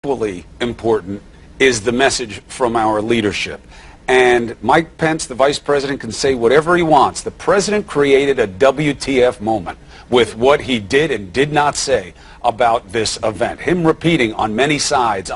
equally important is the message from our leadership. And Mike Pence, the vice president, can say whatever he wants. The president created a WTF moment with what he did and did not say about this event. Him repeating on many sides,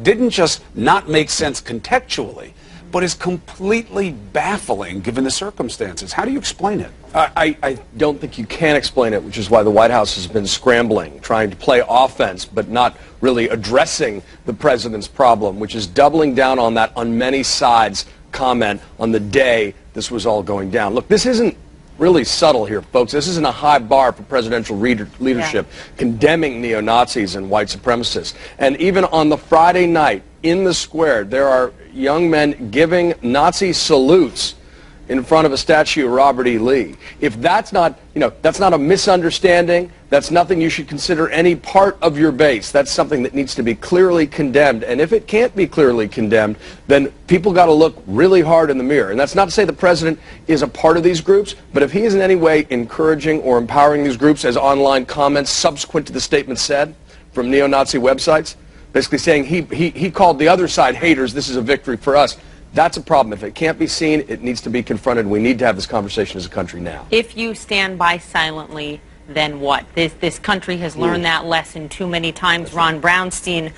didn't just not make sense contextually, but is completely baffling given the circumstances. How do you explain it? I don't think you can explain it, which is why the White House has been scrambling, trying to play offense, but not really addressing the president's problem, which is doubling down on that on many sides comment on the day this was all going down. Look, this isn't really subtle here, folks. This isn't a high bar for presidential leadership, condemning neo-Nazis and white supremacists. And even on the Friday night in the square, there are young men giving Nazi salutes in front of a statue of Robert E. Lee. If that's not, that's not a misunderstanding, that's nothing you should consider any part of your base. That's something that needs to be clearly condemned. And if it can't be clearly condemned, then people got to look really hard in the mirror. And that's not to say the president is a part of these groups, but if he is in any way encouraging or empowering these groups, as online comments subsequent to the statement said from neo-Nazi websites, basically saying he called the other side haters, this is a victory for us. That's a problem. If it can't be seen, it needs to be confronted. We need to have this conversation as a country now. If you stand by silently, then what? This country has learned that lesson too many times. Ron Brownstein,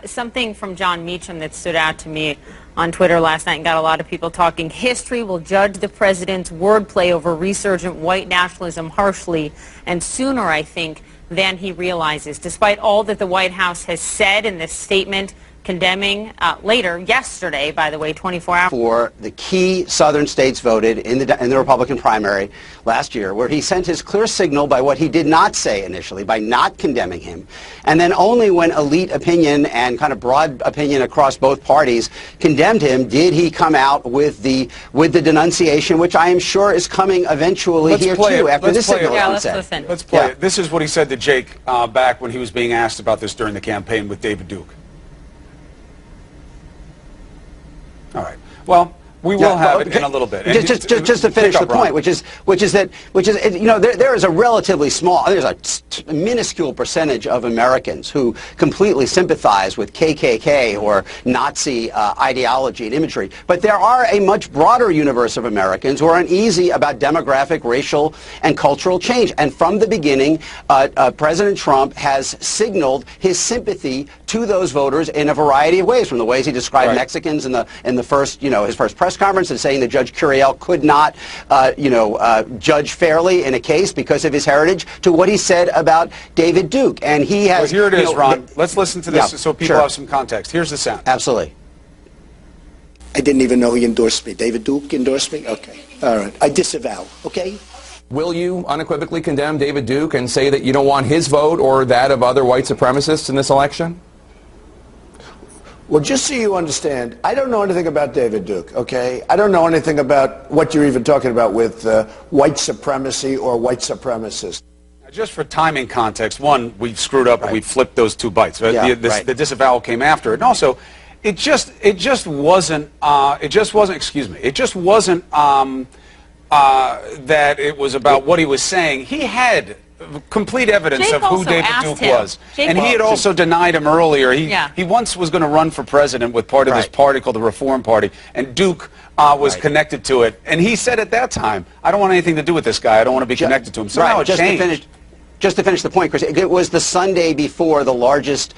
something from John Meacham that stood out to me on Twitter last night and got a lot of people talking. History will judge the president's wordplay over resurgent white nationalism harshly, and sooner, I think, than he realizes. Despite all that the White House has said in this statement, condemning later, yesterday, by the way, 24 hours. For the key southern states voted in the Republican primary last year, where he sent his clear signal by what he did not say initially, by not condemning him. And then only when elite opinion and kind of broad opinion across both parties condemned him, did he come out with the denunciation, which I am sure is coming eventually here too, after this signal let's said. listen. Let's play it. This is what he said to Jake back when he was being asked about this during the campaign with David Duke. All right. Well, we will have it in a little bit. Just to finish the point, which is there is a relatively small, there's a minuscule percentage of Americans who completely sympathize with KKK or Nazi ideology and imagery, but there are a much broader universe of Americans who are uneasy about demographic, racial, and cultural change. And from the beginning, President Trump has signaled his sympathy to those voters in a variety of ways, from the ways he described Mexicans in the first, his first press conference, and saying that Judge Curiel could not, judge fairly in a case because of his heritage, to what he said about David Duke. And he has. Well, here it is, Ron. Let's listen to this so people have some context. Here's the sound. Absolutely. I didn't even know he endorsed me. David Duke endorsed me? Okay. All right. I disavow. Okay? Will you unequivocally condemn David Duke and say that you don't want his vote or that of other white supremacists in this election? Well, just so you understand, I don't know anything about David Duke, okay? I don't know anything about what you're even talking about with white supremacy or white supremacists. Now, just for timing context, one, we screwed up and we flipped those two bites. The disavowal came after it. And also, it just wasn't that it was about what he was saying. He had complete evidence of who David Duke was. And he had also denied him earlier. He once was going to run for president with part of this party called the Reform Party, and Duke was connected to it. And he said at that time, I don't want anything to do with this guy. I don't want to be connected to him. So now it changed. Just to finish the point, Chris, it was the Sunday before the largest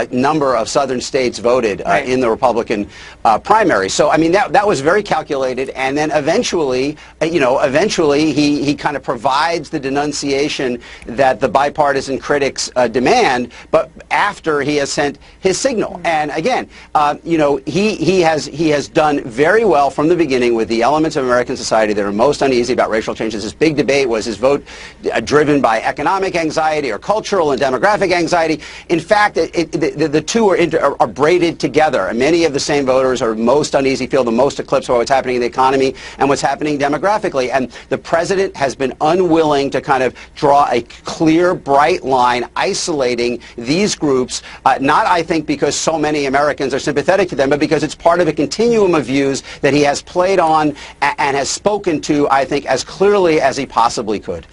number of southern states voted in the Republican primary. So, I mean, that was very calculated. And then eventually, he kind of provides the denunciation that the bipartisan critics demand, but after he has sent his signal. And again, he has done very well from the beginning with the elements of American society that are most uneasy about racial changes. This big debate was his vote driven by economic anxiety or cultural and demographic anxiety. In fact, the two are braided together. And many of the same voters are most uneasy, feel the most eclipsed by what's happening in the economy and what's happening demographically. And the president has been unwilling to kind of draw a clear, bright line isolating these groups, not, I think, because so many Americans are sympathetic to them, but because it's part of a continuum of views that he has played on and has spoken to, I think, as clearly as he possibly could.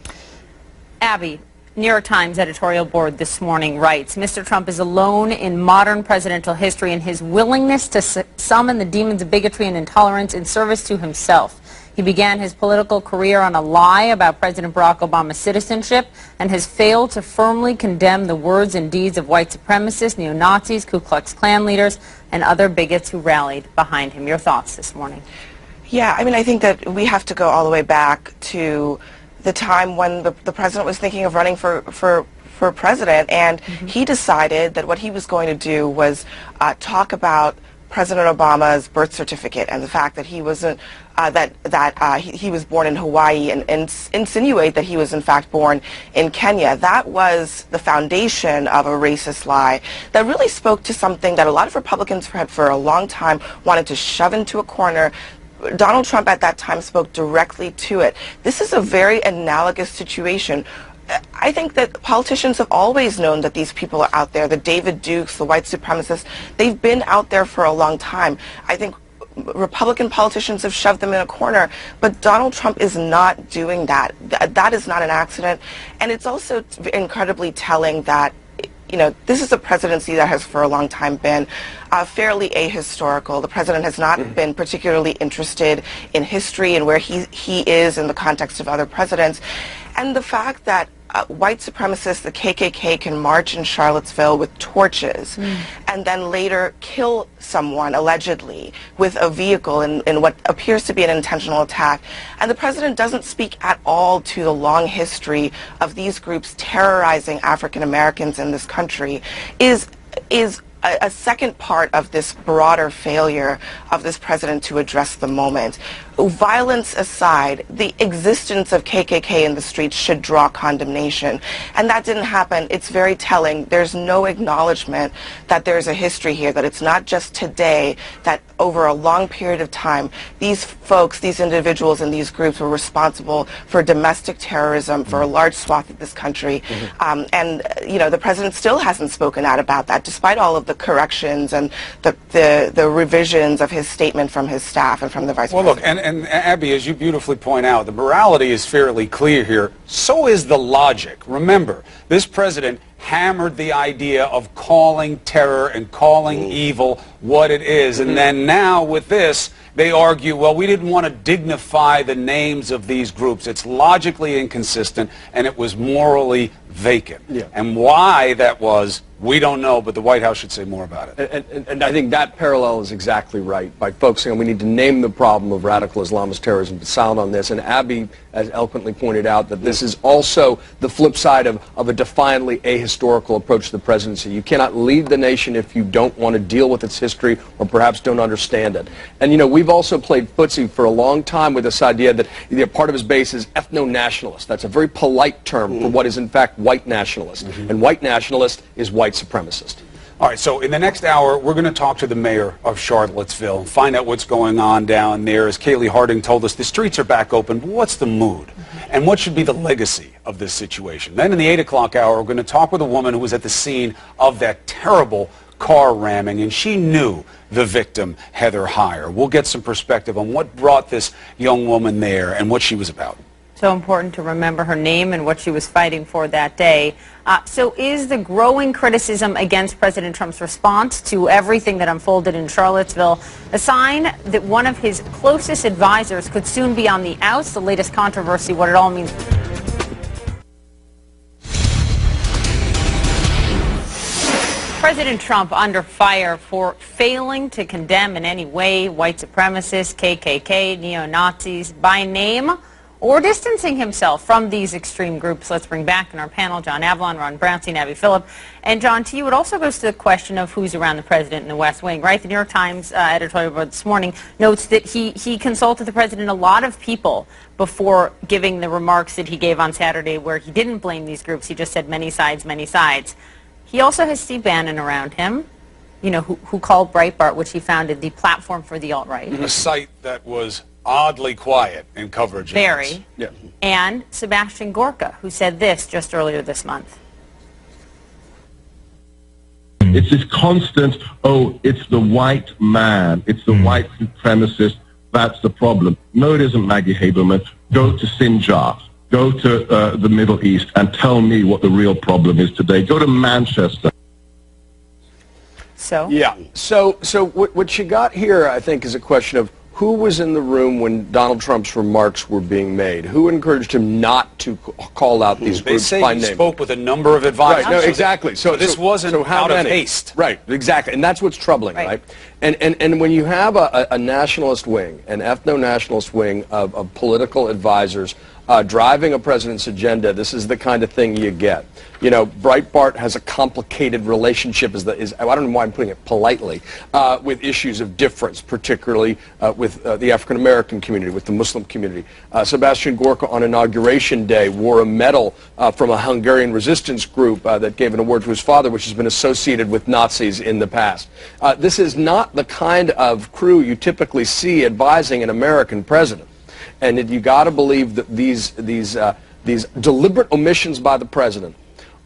Abby, New York Times editorial board this morning writes, Mr. Trump is alone in modern presidential history in his willingness to summon the demons of bigotry and intolerance in service to himself. He began his political career on a lie about President Barack Obama's citizenship and has failed to firmly condemn the words and deeds of white supremacists, neo-Nazis, Ku Klux Klan leaders, and other bigots who rallied behind him. Your thoughts this morning? Yeah, I mean, I think that we have to go all the way back to the time when the president was thinking of running for president, and he decided that what he was going to do was talk about President Obama's birth certificate and the fact that he wasn't he was born in Hawaii, and insinuate that he was in fact born in Kenya. That was the foundation of a racist lie that really spoke to something that a lot of Republicans had for a long time wanted to shove into a corner. Donald Trump at that time spoke directly to it. This is a very analogous situation. I think that politicians have always known that these people are out there, the David Dukes, the white supremacists. They've been out there for a long time. I think Republican politicians have shoved them in a corner, but Donald Trump is not doing that. That is not an accident. And it's also incredibly telling that, you know, this is a presidency that has for a long time been fairly ahistorical. The president has not been particularly interested in history and where he is in the context of other presidents. And the fact that white supremacists, the KKK, can march in Charlottesville with torches and then later kill someone, allegedly, with a vehicle in what appears to be an intentional attack. And the president doesn't speak at all to the long history of these groups terrorizing African Americans in this country is a second part of this broader failure of this president to address the moment. Violence aside, the existence of KKK in the streets should draw condemnation. And that didn't happen. It's very telling. There's no acknowledgement that there's a history here, that it's not just today, that over a long period of time, these folks, these individuals and these groups were responsible for domestic terrorism for a large swath of this country. And, you know, the president still hasn't spoken out about that, despite all of the corrections and the revisions of his statement from his staff and from the vice president. Well, look, and Abby, as you beautifully point out, the morality is fairly clear here. So is the logic. Remember, this president hammered the idea of calling terror and calling evil what it is. And then now with this, they argue, well, we didn't want to dignify the names of these groups. It's logically inconsistent, and it was morally vacant. And why that was, we don't know, but the White House should say more about it. And I think that parallel is exactly right. By focusing on, we need to name the problem of radical Islamist terrorism, but silent on this. And Abby has eloquently pointed out that this is also the flip side of a defiantly ahistorical approach to the presidency. You cannot lead the nation if you don't want to deal with its history or perhaps don't understand it. And, you know, we've also played footsie for a long time with this idea that part of his base is ethno-nationalist. That's a very polite term for what is, in fact, white nationalist. And white nationalist is white supremacist. All right, so in the next hour, we're going to talk to the mayor of Charlottesville and find out what's going on down there. As Kaylee Harding told us, the streets are back open, but what's the mood? And what should be the legacy of this situation? Then in the 8 o'clock hour, we're going to talk with a woman who was at the scene of that terrible car ramming, and she knew the victim, Heather Heyer. We'll get some perspective on what brought this young woman there and what she was about. So important to remember her name and what she was fighting for that day. So is the growing criticism against President Trump's response to everything that unfolded in Charlottesville a sign that one of his closest advisors could soon be on the outs? The latest controversy, what it all means. President Trump under fire for failing to condemn in any way white supremacists, KKK, neo-Nazis by name, or distancing himself from these extreme groups. Let's bring back in our panel John Avlon, Ron Brownstein, Abby Phillip. And John, to you, it also goes to the question of who's around the president in the West Wing, right? The New York Times editorial board this morning notes that he consulted the president, a lot of people, before giving the remarks that he gave on Saturday where he didn't blame these groups. He just said many sides, many sides. He also has Steve Bannon around him, you know, who called Breitbart, which he founded, the platform for the alt-right. A site that was oddly quiet in coverage. Very. Yeah. And Sebastian Gorka, who said this just earlier this month. It's this constant, oh, it's the white man, it's the white supremacist, that's the problem. No, it isn't, Maggie Haberman. Go to Sinjar. go to the Middle East and tell me what the real problem is today. Go to Manchester. So? Yeah. So what you got here, I think, is a question of who was in the room when Donald Trump's remarks were being made? Who encouraged him not to call out these groups by name? They say he spoke with a number of advisors. Right, no, exactly. So this wasn't out of haste. Right, exactly. And that's what's troubling, right? And when you have a nationalist wing, an ethno-nationalist wing of political advisors driving a president's agenda, this is the kind of thing you get. You know, Breitbart has a complicated relationship, I don't know why I'm putting it politely, with issues of difference, particularly with the African American community, with the Muslim community. Sebastian Gorka on Inauguration Day wore a medal from a Hungarian resistance group that gave an award to his father, which has been associated with Nazis in the past. This is not the kind of crew you typically see advising an American president. And you got to believe that these deliberate omissions by the president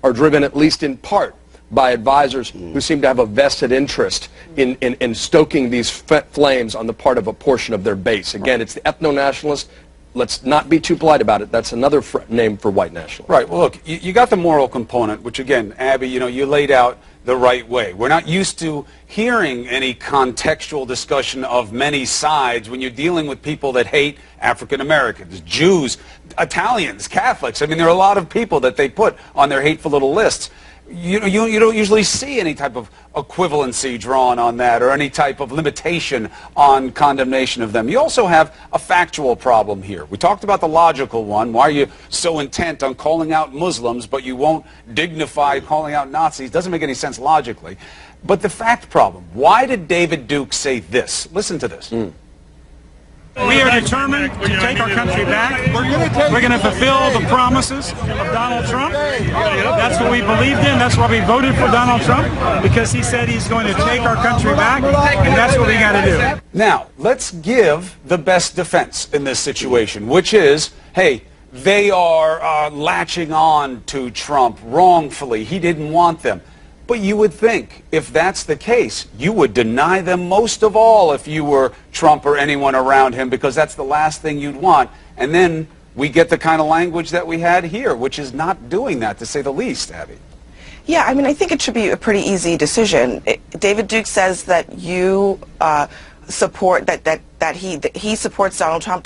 are driven, at least in part, by advisors who seem to have a vested interest in stoking these flames on the part of a portion of their base. Again, it's the ethno-nationalists. Let's not be too polite about it. That's another name for white nationalists. Right. Well, look, you got the moral component, which, again, Abby, you laid out the right way. We're not used to hearing any contextual discussion of many sides when you're dealing with people that hate African Americans, Jews, Italians, Catholics. I mean, there are a lot of people that they put on their hateful little lists. You don't usually see any type of equivalency drawn on that or any type of limitation on condemnation of them. You also have a factual problem here. We talked about the logical one. Why are you so intent on calling out Muslims, but you won't dignify calling out Nazis? Doesn't make any sense logically. But the fact problem, why did David Duke say this? Listen to this. We are determined to take our country back. We're going to fulfill the promises of Donald Trump. That's what we believed in. That's why we voted for Donald Trump, because he said he's going to take our country back, and that's what we got to do. Now, let's give the best defense in this situation, which is, hey, they are latching on to Trump wrongfully. He didn't want them. But you would think, if that's the case, you would deny them most of all if you were Trump or anyone around him, because that's the last thing you'd want. And then we get the kind of language that we had here, which is not doing that, to say the least, Abby. Yeah, I mean, I think it should be a pretty easy decision. David Duke says that you support that he supports Donald Trump,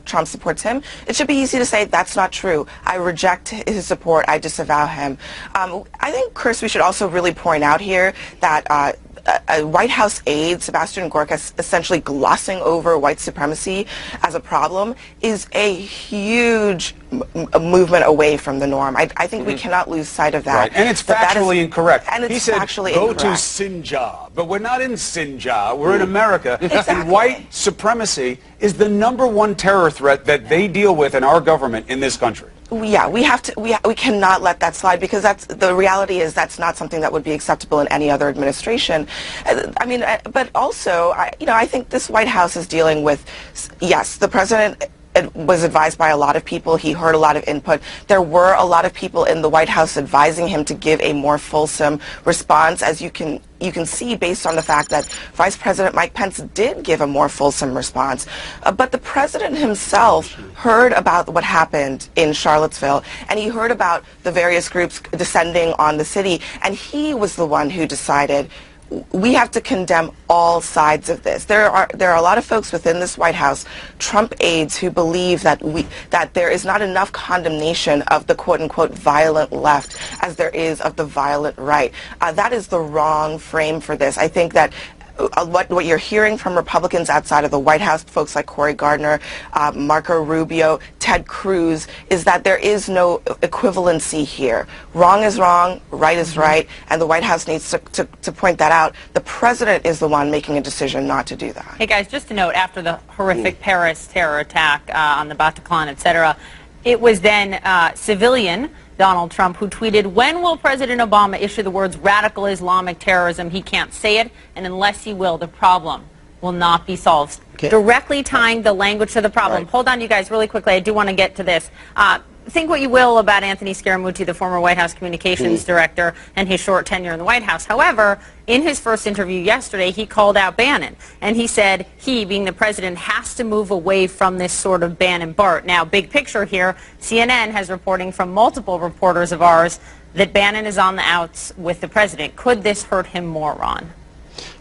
Trump supports him. It should be easy to say that's not true. I reject his support. I disavow him. I think, Chris, we should also really point out here that a White House aide, Sebastian Gorka, essentially glossing over white supremacy as a problem is a huge movement away from the norm. I think we cannot lose sight of that. Right. And it's factually incorrect. And it's he said, factually go incorrect. to Sinjar. But we're not in Sinjar. We're in America. Exactly. And white supremacy is the #1 terror threat that they deal with in our government in this country. Yeah, we cannot let that slide, because the reality is that's not something that would be acceptable in any other administration. I mean, but also, I think this White House is dealing with, yes, the president was advised by a lot of people. He heard a lot of input. There were a lot of people in the White House advising him to give a more fulsome response, as you can see based on the fact that Vice President Mike Pence did give a more fulsome response. But the president himself heard about what happened in Charlottesville, and he heard about the various groups descending on the city, and he was the one who decided we have to condemn all sides of this. There are a lot of folks within this White House, Trump aides, who believe that there is not enough condemnation of the quote-unquote violent left as there is of the violent right. That is the wrong frame for this. I think that what you're hearing from Republicans outside of the White House, folks like Cory Gardner, Marco Rubio, Ted Cruz, is that there is no equivalency here. Wrong is wrong, right is right, and the White House needs to point that out. The president is the one making a decision not to do that. Hey guys, just a note, after the horrific Paris terror attack on the Bataclan, etc., it was then civilian Donald Trump who tweeted, "When will President Obama issue the words radical Islamic terrorism? He can't say it, and unless he will, the problem will not be solved." Okay. Directly tying the language to the problem. Right. Hold on, you guys, really quickly. I do want to get to this. think what you will about Anthony Scaramucci, the former White House communications director, and his short tenure in the White House. However, in his first interview yesterday, he called out Bannon, and he said he, being the president, has to move away from this sort of Bannon-Bart. Now, big picture here, CNN has reporting from multiple reporters of ours that Bannon is on the outs with the president. Could this hurt him more, Ron?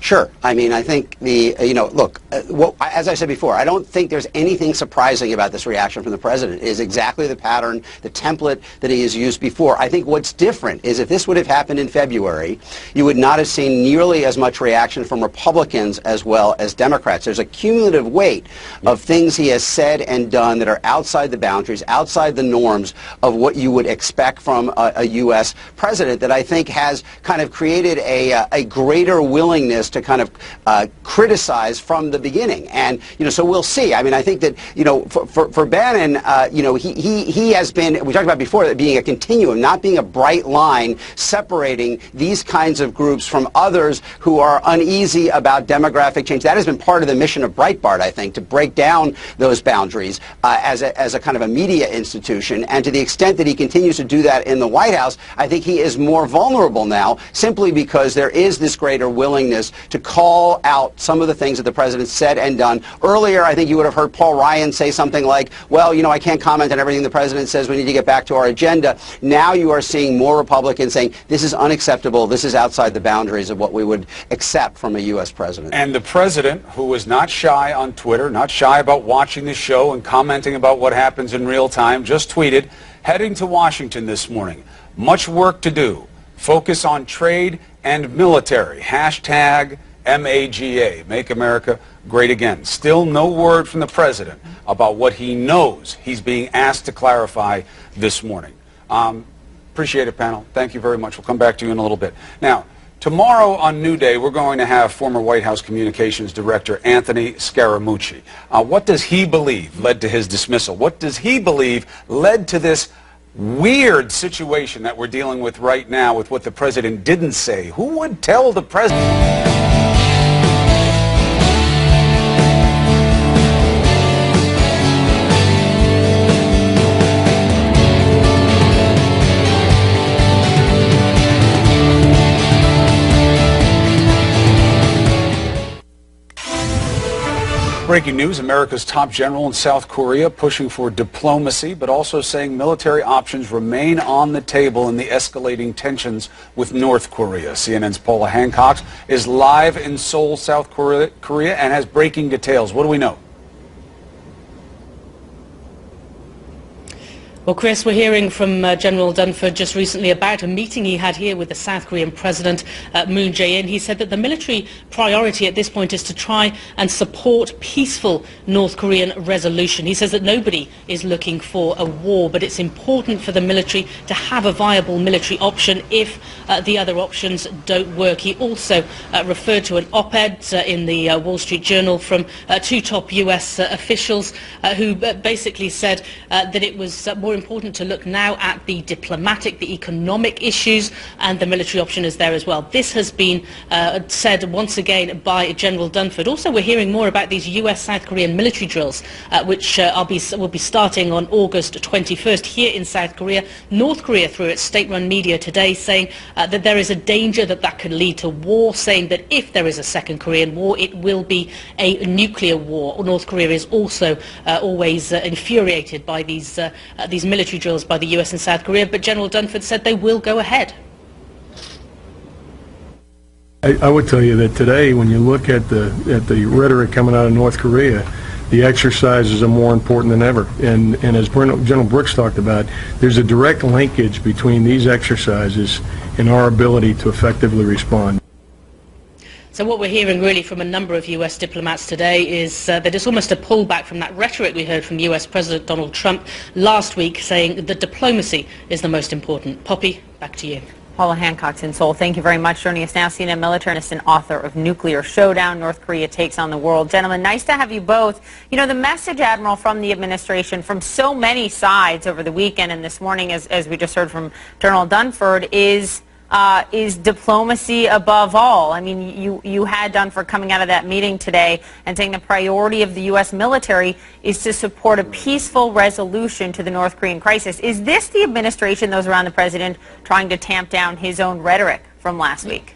Sure. I mean, I think look, as I said before, I don't think there's anything surprising about this reaction from the president. It is exactly the pattern, the template that he has used before. I think what's different is if this would have happened in February, you would not have seen nearly as much reaction from Republicans as well as Democrats. There's a cumulative weight of things he has said and done that are outside the boundaries, outside the norms of what you would expect from a U.S. president that I think has kind of created a greater willingness to kind of criticize from the beginning. And, so we'll see. I mean, I think that, for Bannon, he has been, we talked about before, that being a continuum, not being a bright line separating these kinds of groups from others who are uneasy about demographic change. That has been part of the mission of Breitbart, I think, to break down those boundaries as a kind of a media institution. And to the extent that he continues to do that in the White House, I think he is more vulnerable now simply because there is this greater willingness to call out some of the things that the president said and done. Earlier, I think you would have heard Paul Ryan say something like, well, I can't comment on everything the president says. We need to get back to our agenda. Now you are seeing more Republicans saying this is unacceptable. This is outside the boundaries of what we would accept from a U.S. president. And the president, who was not shy on Twitter, not shy about watching the show and commenting about what happens in real time, just tweeted, heading to Washington this morning. Much work to do. Focus on trade and military. Hashtag MAGA, Make America Great Again. Still no word from the president about what he knows he's being asked to clarify this morning. Appreciate it, panel. Thank you very much. We'll come back to you in a little bit. Now, tomorrow on New Day, we're going to have former White House Communications Director Anthony Scaramucci. What does he believe led to his dismissal? What does he believe led to this weird situation that we're dealing with right now with what the president didn't say? Who would tell the president? Breaking news, America's top general in South Korea pushing for diplomacy, but also saying military options remain on the table in the escalating tensions with North Korea. CNN's Paula Hancock is live in Seoul, South Korea, and has breaking details. What do we know? Well, Chris, we're hearing from General Dunford just recently about a meeting he had here with the South Korean President Moon Jae-in. He said that the military priority at this point is to try and support peaceful North Korean resolution. He says that nobody is looking for a war, but it's important for the military to have a viable military option if the other options don't work. He also referred to an op-ed in the Wall Street Journal from two top U.S. officials who basically said that it was more important to look now at the diplomatic, the economic issues, and the military option is there as well. This has been said once again by General Dunford. Also, we're hearing more about these U.S.-South Korean military drills, which will be starting on August 21st here in South Korea. North Korea, through its state-run media today, saying that there is a danger that could lead to war, saying that if there is a second Korean War, it will be a nuclear war. North Korea is also always infuriated by these military drills by the US and South Korea, but General Dunford said they will go ahead. I would tell you that today, when you look at the rhetoric coming out of North Korea, the exercises are more important than ever. And as General Brooks talked about, there's a direct linkage between these exercises and our ability to effectively respond. So what we're hearing really from a number of US diplomats today is that it's almost a pullback from that rhetoric we heard from US President Donald Trump last week, saying that diplomacy is the most important. Poppy, back to you. Paula Hancock's in Seoul. Thank you very much. Joining us now, CNN military analyst and author of Nuclear Showdown, North Korea Takes on the World. Gentlemen, nice to have you both. You know, the message, Admiral, from the administration, from so many sides over the weekend and this morning, as we just heard from General Dunford, is is diplomacy above all. I mean, you had Dunford coming out of that meeting today and saying the priority of the U.S. military is to support a peaceful resolution to the North Korean crisis. Is this the administration, those around the president, trying to tamp down his own rhetoric from last week?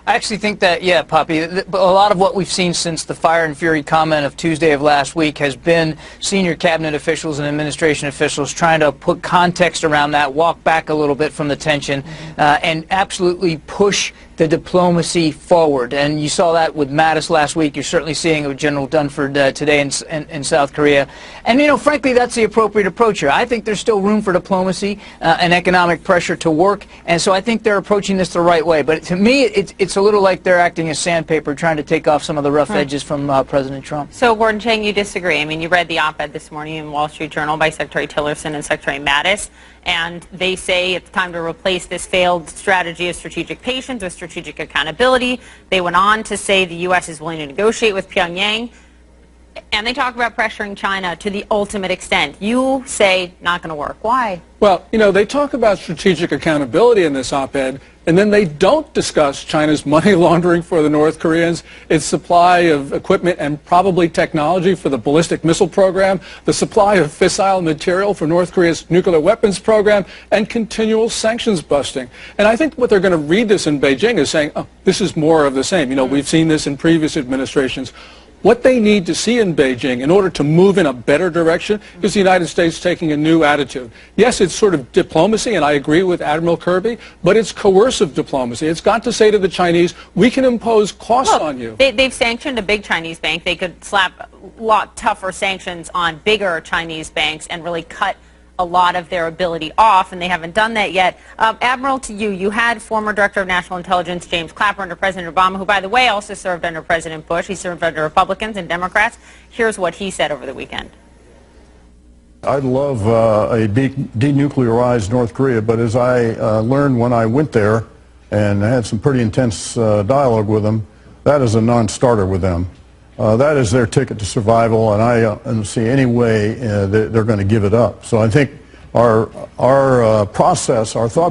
I actually think that, yeah, Poppy, a lot of what we've seen since the fire and fury comment of Tuesday of last week has been senior cabinet officials and administration officials trying to put context around that, walk back a little bit from the tension, and absolutely push the diplomacy forward. And you saw that with Mattis last week. You're certainly seeing it with General Dunford today in South Korea. And, you know, frankly, that's the appropriate approach here. I think there's still room for diplomacy and economic pressure to work. And so I think they're approaching this the right way. But to me, it's a little like they're acting as sandpaper, trying to take off some of the rough edges from President Trump. So, Gordon Chang, you disagree. I mean, you read the op-ed this morning in Wall Street Journal by Secretary Tillerson and Secretary Mattis, and they say it's time to replace this failed strategy of strategic patience with strategic accountability. They went on to say the U.S. is willing to negotiate with Pyongyang, and they talk about pressuring China to the ultimate extent. You say not going to work. Why? Well, you know, they talk about strategic accountability in this op-ed, and then they don't discuss China's money laundering for the North Koreans, its supply of equipment and probably technology for the ballistic missile program, the supply of fissile material for North Korea's nuclear weapons program, and continual sanctions busting. And I think what they're going to read this in Beijing is saying, oh, this is more of the same. You know, we've seen this in previous administrations. What they need to see in Beijing in order to move in a better direction is the United States taking a new attitude. Yes, it's sort of diplomacy, and I agree with Admiral Kirby, but it's coercive diplomacy. It's got to say to the Chinese, we can impose costs on you. They've sanctioned a big Chinese bank. They could slap a lot tougher sanctions on bigger Chinese banks and really cut a lot of their ability off, and they haven't done that yet. Admiral, to you, you had former Director of National Intelligence James Clapper under President Obama, who, by the way, also served under President Bush. He served under Republicans and Democrats. Here's what he said over the weekend. I'd love a denuclearized North Korea, but as I learned when I went there and had some pretty intense dialogue with them, that is a non-starter with them. That is their ticket to survival, and I don't see any way they're going to give it up. So I think our thought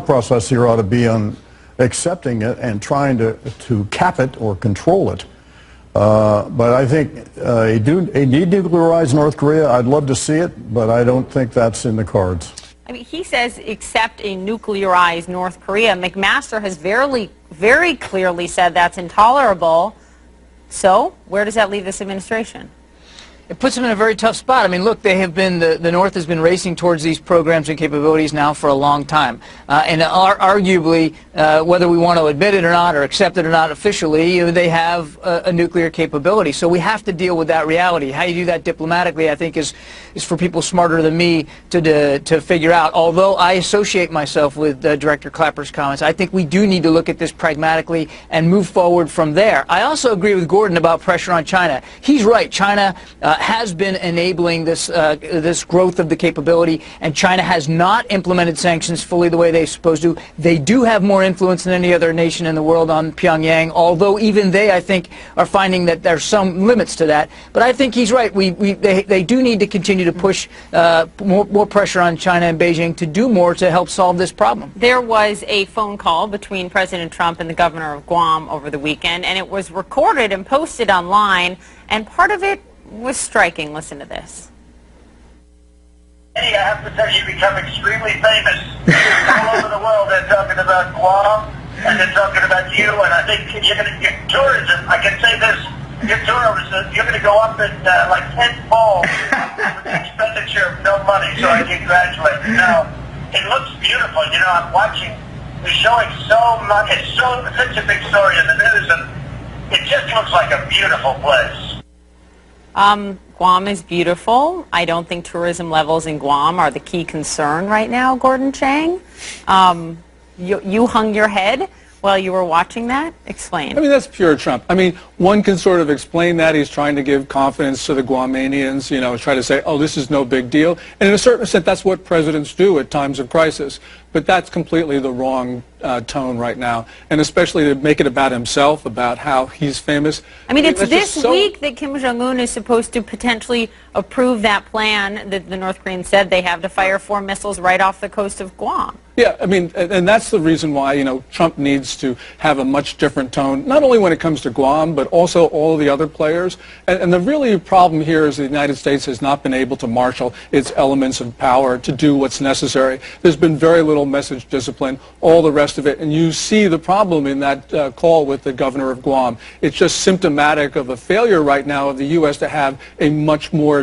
process here ought to be on accepting it and trying to cap it or control it. But I think a denuclearized North Korea, I'd love to see it, but I don't think that's in the cards. I mean, he says accept a nuclearized North Korea. McMaster has very clearly said that's intolerable. So, where does that leave this administration? It puts them in a very tough spot. I mean, look, they have been, the North has been racing towards these programs and capabilities now for a long time. And arguably, whether we want to admit it or not, or accept it or not officially, they have a nuclear capability. So we have to deal with that reality. How you do that diplomatically, I think, is for people smarter than me to figure out. Although I associate myself with Director Clapper's comments, I think we do need to look at this pragmatically and move forward from there. I also agree with Gordon about pressure on China. He's right. China has been enabling this growth of the capability, and China has not implemented sanctions fully the way they're supposed to. They do have more influence than any other nation in the world on Pyongyang, although even they, I think, are finding that there's some limits to that. But I think he's right. They do need to continue to push more pressure on China and Beijing to do more to help solve this problem. There was a phone call between President Trump and the governor of Guam over the weekend, and it was recorded and posted online, and part of it was striking. Listen to this. Hey, I have to tell you, you've become extremely famous. All over the world, they're talking about Guam, and they're talking about you, and I think you're going to get tourism. I can say this, your tourism, you're going to go up in like 10-fold with the expenditure of no money, so I congratulate you. Now, it looks beautiful. You know, I'm watching, they're showing so much, it's such a big story in the news, and it just looks like a beautiful place. Guam is beautiful. I don't think tourism levels in Guam are the key concern right now, Gordon Chang. You hung your head while you were watching that? Explain. I mean, that's pure Trump. I mean, one can sort of explain that. He's trying to give confidence to the Guamanians, you know, try to say, oh, this is no big deal. And in a certain extent, that's what presidents do at times of crisis. But that's completely the wrong tone right now, and especially to make it about himself, about how he's famous. I mean, it's this week that Kim Jong-un is supposed to potentially approve that plan that the North Koreans said they have to fire 4 missiles right off the coast of Guam. Yeah, I mean, and that's the reason why, you know, Trump needs to have a much different tone, not only when it comes to Guam, but also all the other players. And the really problem here is the United States has not been able to marshal its elements of power to do what's necessary. There's been very little message discipline, all the rest of it, and you see the problem in that call with the governor of Guam. It's just symptomatic of a failure right now of the U.S. to have a much more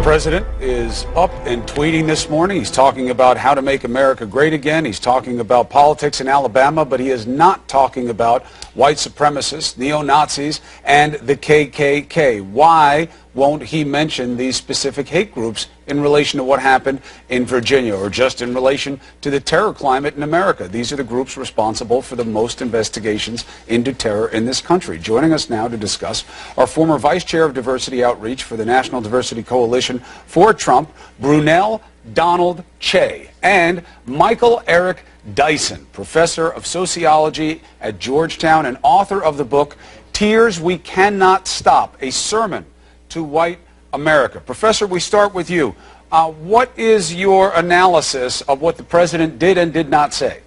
President is up and tweeting this morning. He's talking about how to make America great again. He's talking about politics in Alabama, but he is not talking about white supremacists, neo-Nazis, and the KKK. Why won't he mention these specific hate groups in relation to what happened in Virginia, or just in relation to the terror climate in America? These are the groups responsible for the most investigations into terror in this country. Joining us now to discuss our former Vice Chair of Diversity Outreach for the National Diversity Coalition for Trump, Brunel Donald Che, and Michael Eric Dyson, Professor of Sociology at Georgetown and author of the book, Tears We Cannot Stop, a Sermon to White America. Professor, we start with you. What is your analysis of what the president did and did not say?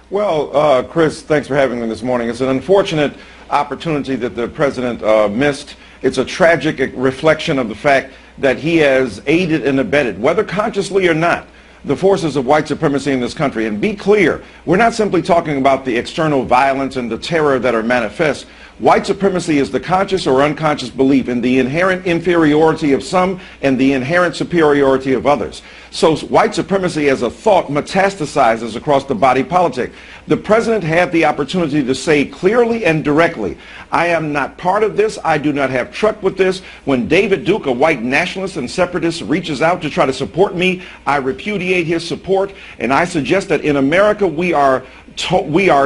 Well, Chris, thanks for having me this morning. It's an unfortunate opportunity that the president missed. It's a tragic reflection of the fact that he has aided and abetted, whether consciously or not, the forces of white supremacy in this country. And be clear, we're not simply talking about the external violence and the terror that are manifest. White supremacy is the conscious or unconscious belief in the inherent inferiority of some and the inherent superiority of others. So white supremacy as a thought metastasizes across the body politic. The president had the opportunity to say clearly and directly, I am not part of this. I do not have truck with this. When David Duke, a white nationalist and separatist, reaches out to try to support me, I repudiate his support. And I suggest that in America we are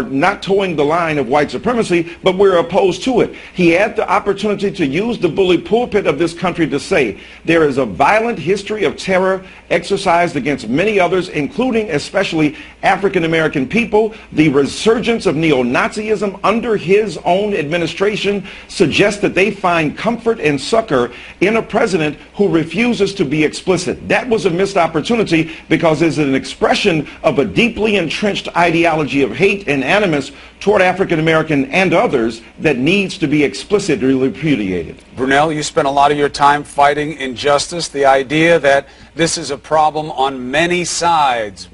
not towing the line of white supremacy, but we're opposed to it. He had the opportunity to use the bully pulpit of this country to say there is a violent history of terror exercised against many others, including especially African American people. The resurgence of neo-Nazism under his own administration suggests that they find comfort and succor in a president who refuses to be explicit. That was a missed opportunity because it's an expression of a deeply entrenched ideology of hate and animus toward African American and others that needs to be explicitly repudiated. Brunel, you spent a lot of your time fighting injustice, the idea that this is a problem on many sides,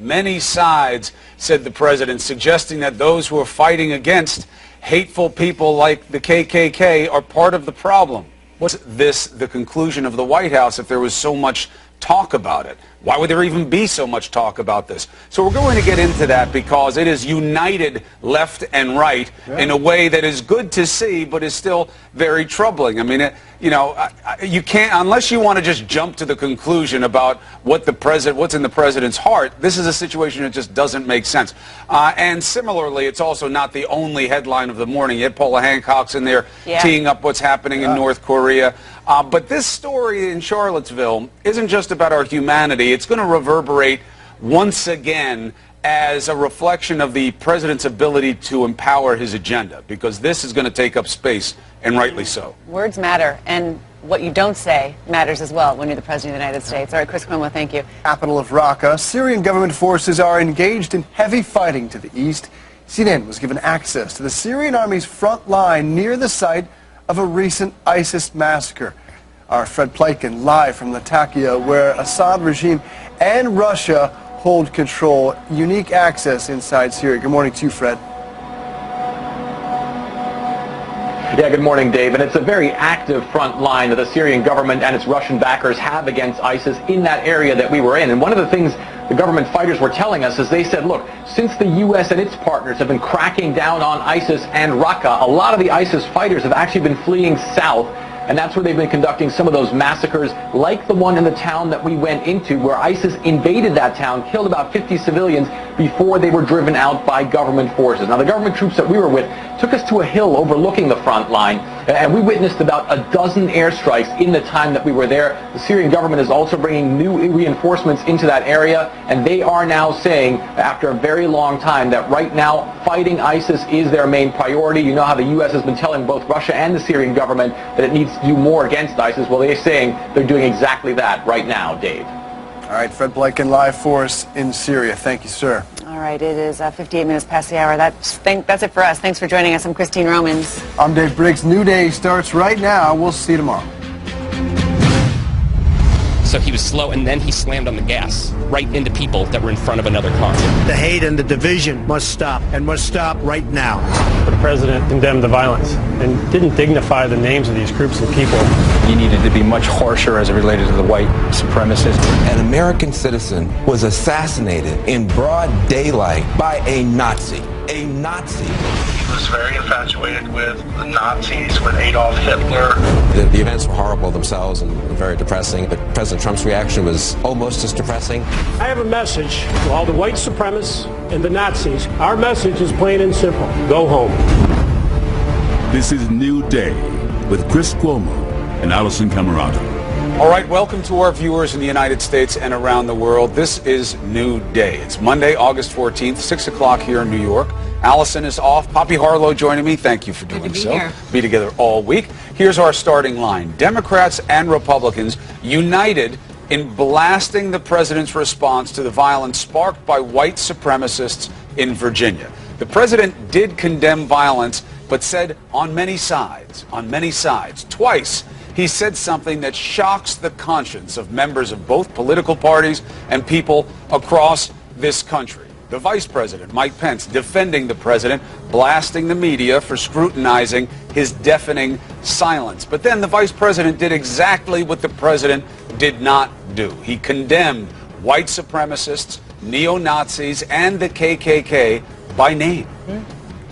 said the president, suggesting that those who are fighting against hateful people like the KKK are part of the problem. Was this the conclusion of the White House if there was so much talk about it? Why would there even be so much talk about this? So we're going to get into that because it is united left and right in a way that is good to see, but is still very troubling. I mean, you can't, unless you want to just jump to the conclusion about what's in the president's heart. This is a situation that just doesn't make sense. And similarly, it's also not the only headline of the morning. Yet Paula Hancock's in there teeing up what's happening in North Korea. But this story in Charlottesville isn't just about our humanity. It's going to reverberate once again as a reflection of the president's ability to empower his agenda, because this is going to take up space, and rightly so. Words matter, and what you don't say matters as well when you're the president of the United States. All right, Chris Cuomo, thank you. Capital of Raqqa, Syrian government forces are engaged in heavy fighting to the east. CNN was given access to the Syrian army's front line near the site of a recent ISIS massacre. Our Fred Plaikin live from Latakia, where Assad regime and Russia hold control. Unique access inside Syria. Good morning to you, Fred. Yeah, good morning, Dave. And it's a very active front line that the Syrian government and its Russian backers have against ISIS in that area that we were in. And one of the things the government fighters were telling us, as they said, look, since the U.S. and its partners have been cracking down on ISIS and Raqqa, a lot of the ISIS fighters have actually been fleeing south, and that's where they've been conducting some of those massacres, like the one in the town that we went into, where ISIS invaded that town, killed about 50 civilians before they were driven out by government forces. Now, the government troops that we were with took us to a hill overlooking the front line, and we witnessed about a dozen airstrikes in the time that we were there. The Syrian government is also bringing new reinforcements into that area, and they are now saying, after a very long time, that right now fighting ISIS is their main priority. You know how the U.S. has been telling both Russia and the Syrian government that it needs to do more against ISIS. Well, they're saying they're doing exactly that right now, Dave. All right, Fred Blanken live for us in Syria. Thank you, sir. All right, it is 58 minutes past the hour. That's it for us. Thanks for joining us. I'm Christine Romans. I'm Dave Briggs. New day starts right now. We'll see you tomorrow. So he was slow, and then he slammed on the gas right into people that were in front of another car. The hate and the division must stop, and must stop right now. The president condemned the violence and didn't dignify the names of these groups of people. He needed to be much harsher as it related to the white supremacists. An American citizen was assassinated in broad daylight by a Nazi. A Nazi. He was very infatuated with the Nazis, with Adolf Hitler. The events were horrible themselves and very depressing, but President Trump's reaction was almost as depressing. I have a message to all the white supremacists and the Nazis. Our message is plain and simple. Go home. This is New Day with Chris Cuomo and Allison Camerata. All right, welcome to our viewers in the United States and around the world. This is New Day. It's Monday, August 14th, 6 o'clock here in New York. Allison is off. Poppy Harlow joining me. Thank you for doing so. Here. Be together all week. Here's our starting line. Democrats and Republicans united in blasting the president's response to the violence sparked by white supremacists in Virginia. The president did condemn violence, but said on many sides, twice, he said something that shocks the conscience of members of both political parties and people across this country. The vice president, Mike Pence, defending the president, blasting the media for scrutinizing his deafening silence. But then the vice president did exactly what the president did not do. He condemned white supremacists, neo-Nazis, and the KKK by name.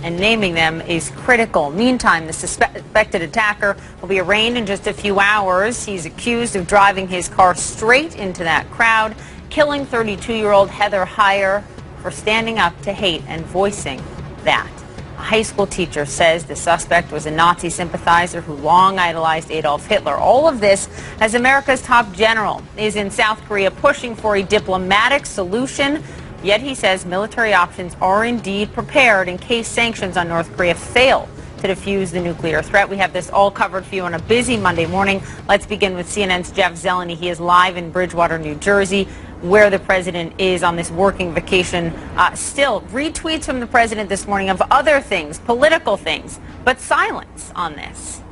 And naming them is critical. Meantime, the suspected attacker will be arraigned in just a few hours. He's accused of driving his car straight into that crowd, killing 32-year-old Heather Heyer for standing up to hate and voicing that. A high school teacher says the suspect was a Nazi sympathizer who long idolized Adolf Hitler. All of this as America's top general is in South Korea pushing for a diplomatic solution. Yet he says military options are indeed prepared in case sanctions on North Korea fail to defuse the nuclear threat. We have this all covered for you on a busy Monday morning. Let's begin with CNN's Jeff Zeleny. He is live in Bridgewater, New Jersey, where the president is on this working vacation. Still, retweets from the president this morning of other things, political things, but silence on this.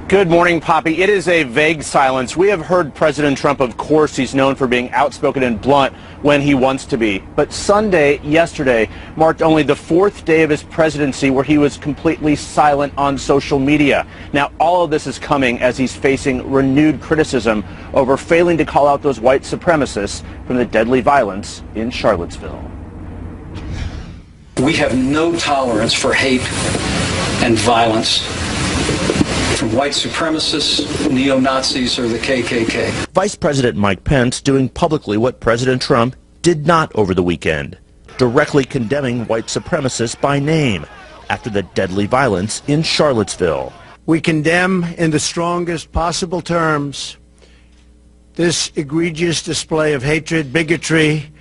Good morning, Poppy. It is a vague silence. We have heard President Trump, of course, he's known for being outspoken and blunt when he wants to be. But Sunday, yesterday, marked only the fourth day of his presidency where he was completely silent on social media. Now, all of this is coming as he's facing renewed criticism over failing to call out those white supremacists from the deadly violence in Charlottesville. We have no tolerance for hate and violence from white supremacists, neo-Nazis, or the KKK. Vice President Mike Pence doing publicly what President Trump did not over the weekend, directly condemning white supremacists by name after the deadly violence in Charlottesville. We condemn in the strongest possible terms this egregious display of hatred, bigotry,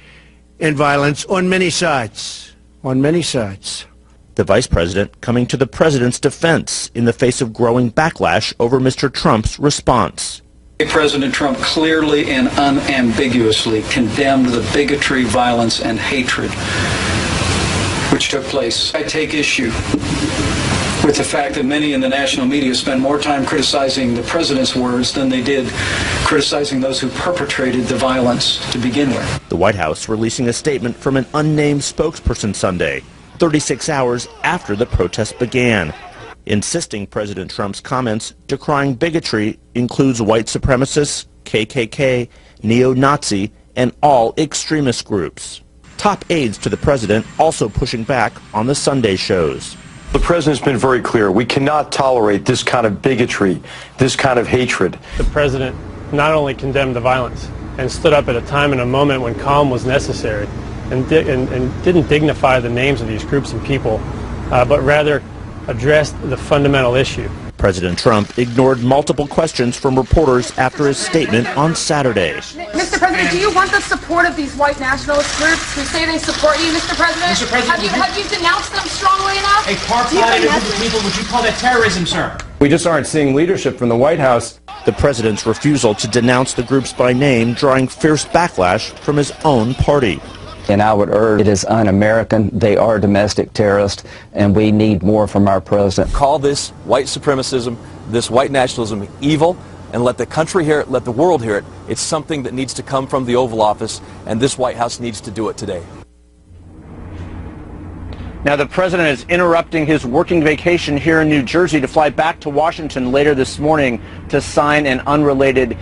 and violence on many sides. On many sides. The vice president coming to the president's defense in the face of growing backlash over Mr. Trump's response. President Trump clearly and unambiguously condemned the bigotry, violence, and hatred which took place. I take issue with the fact that many in the national media spend more time criticizing the president's words than they did criticizing those who perpetrated the violence to begin with. The White House releasing a statement from an unnamed spokesperson Sunday, 36 hours after the protest began, insisting President Trump's comments decrying bigotry includes white supremacists, KKK, neo-Nazi, and all extremist groups. Top aides to the president also pushing back on the Sunday shows. The president's been very clear. We cannot tolerate this kind of bigotry, this kind of hatred. The president not only condemned the violence and stood up at a time and a moment when calm was necessary and didn't dignify the names of these groups and people, but rather addressed the fundamental issue. President Trump ignored multiple questions from reporters after his statement on Saturday. Mr. President, do you want the support of these white nationalist groups who say they support you, Mr. President? Mr. President, have you denounced them strongly enough? Apartheid group of people, would you call that terrorism, sir? We just aren't seeing leadership from the White House. The president's refusal to denounce the groups by name drawing fierce backlash from his own party. And I would urge it is un-American. They are domestic terrorists, and we need more from our president. Call this white supremacism, this white nationalism evil, and let the country hear it, let the world hear it. It's something that needs to come from the Oval Office, and this White House needs to do it today. Now, the president is interrupting his working vacation here in New Jersey to fly back to Washington later this morning to sign an unrelated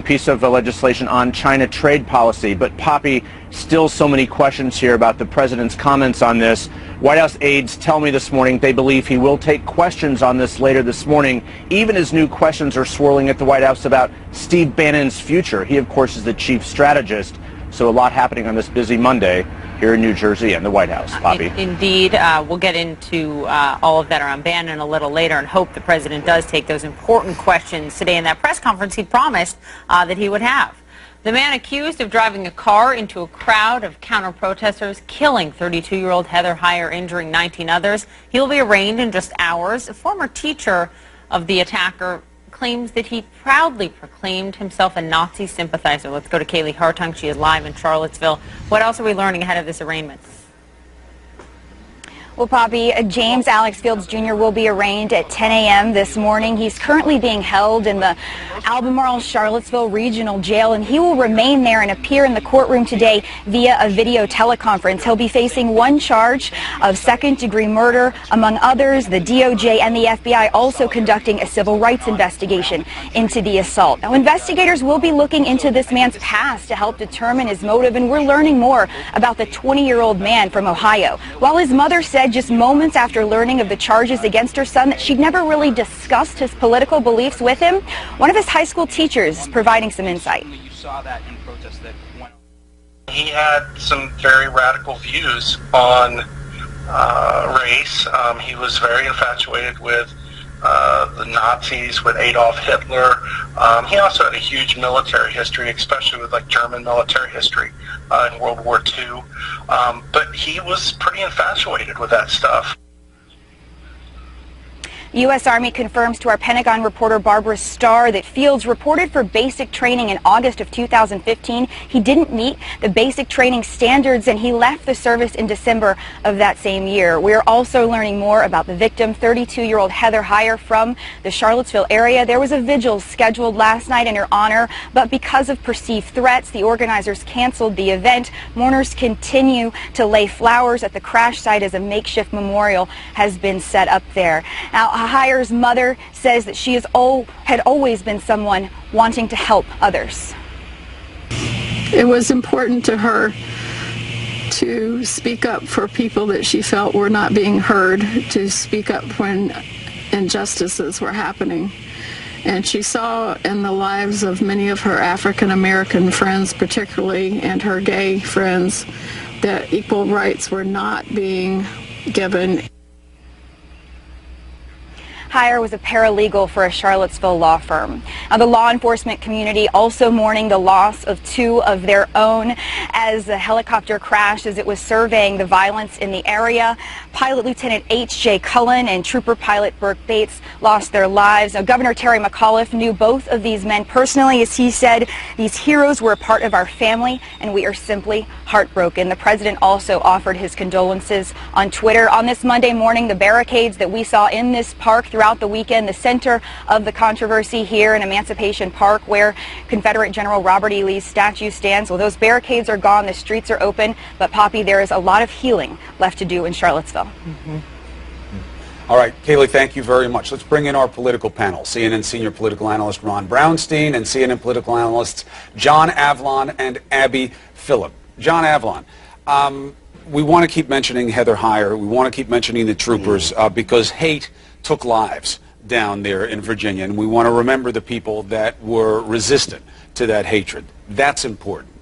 piece of legislation on China trade policy. But Poppy, still so many questions here about the president's comments on this. White House aides tell me this morning they believe he will take questions on this later this morning, even as new questions are swirling at the White House about Steve Bannon's future. He, of course, is the chief strategist. So a lot happening on this busy Monday here in New Jersey and the White House. Poppy. Indeed. We'll get into all of that around Bannon a little later and hope the president does take those important questions today in that press conference he promised that he would have. The man accused of driving a car into a crowd of counter-protesters, killing 32-year-old Heather Heyer, injuring 19 others. He'll be arraigned in just hours. A former teacher of the attacker claims that he proudly proclaimed himself a Nazi sympathizer. Let's go to Kaylee Hartung. She is live in Charlottesville. What else are we learning ahead of this arraignment? Well, Poppy, James Alex Fields Jr. will be arraigned at 10 a.m. this morning. He's currently being held in the Albemarle Charlottesville Regional Jail, and he will remain there and appear in the courtroom today via a video teleconference. He'll be facing one charge of second-degree murder. Among others, the DOJ and the FBI also conducting a civil rights investigation into the assault. Now, investigators will be looking into this man's past to help determine his motive, and we're learning more about the 20-year-old man from Ohio. While his mother said just moments after learning of the charges against her son that she'd never really discussed his political beliefs with him, one of his high school teachers is providing some insight. You saw that in protest that went on. He had some very radical views on race. He was very infatuated with the Nazis, with Adolf Hitler. He also had a huge military history, especially with like German military history in World War II. But he was pretty infatuated with that stuff. The U.S. Army confirms to our Pentagon reporter Barbara Starr that Fields reported for basic training in August of 2015. He didn't meet the basic training standards, and he left the service in December of that same year. We're also learning more about the victim, 32-year-old Heather Heyer from the Charlottesville area. There was a vigil scheduled last night in her honor, but because of perceived threats, the organizers canceled the event. Mourners continue to lay flowers at the crash site as a makeshift memorial has been set up there. Now, Heyer's mother says that she had always been someone wanting to help others. It was important to her to speak up for people that she felt were not being heard, to speak up when injustices were happening. And she saw in the lives of many of her African American friends particularly, and her gay friends, that equal rights were not being given. Heyer was a paralegal for a Charlottesville law firm. Now, the law enforcement community also mourning the loss of two of their own as the helicopter crashed as it was surveying the violence in the area. Pilot Lieutenant H.J. Cullen and Trooper Pilot Burke Bates lost their lives. Now, Governor Terry McAuliffe knew both of these men personally. As he said, these heroes were a part of our family, and we are simply heartbroken. The president also offered his condolences on Twitter. On this Monday morning, the barricades that we saw in this park throughout the weekend, the center of the controversy here in Emancipation Park, where Confederate General Robert E. Lee's statue stands. Well, those barricades are gone, the streets are open, but Poppy, there is a lot of healing left to do in Charlottesville. All right, Kayleigh, thank you very much. Let's bring in our political panel, CNN senior political analyst Ron Brownstein and CNN political analysts John Avlon and Abby Phillip. John Avlon, we want to keep mentioning Heather Heyer. We want to keep mentioning the troopers because hate took lives down there in Virginia, and we want to remember the people that were resistant to that hatred. That's important.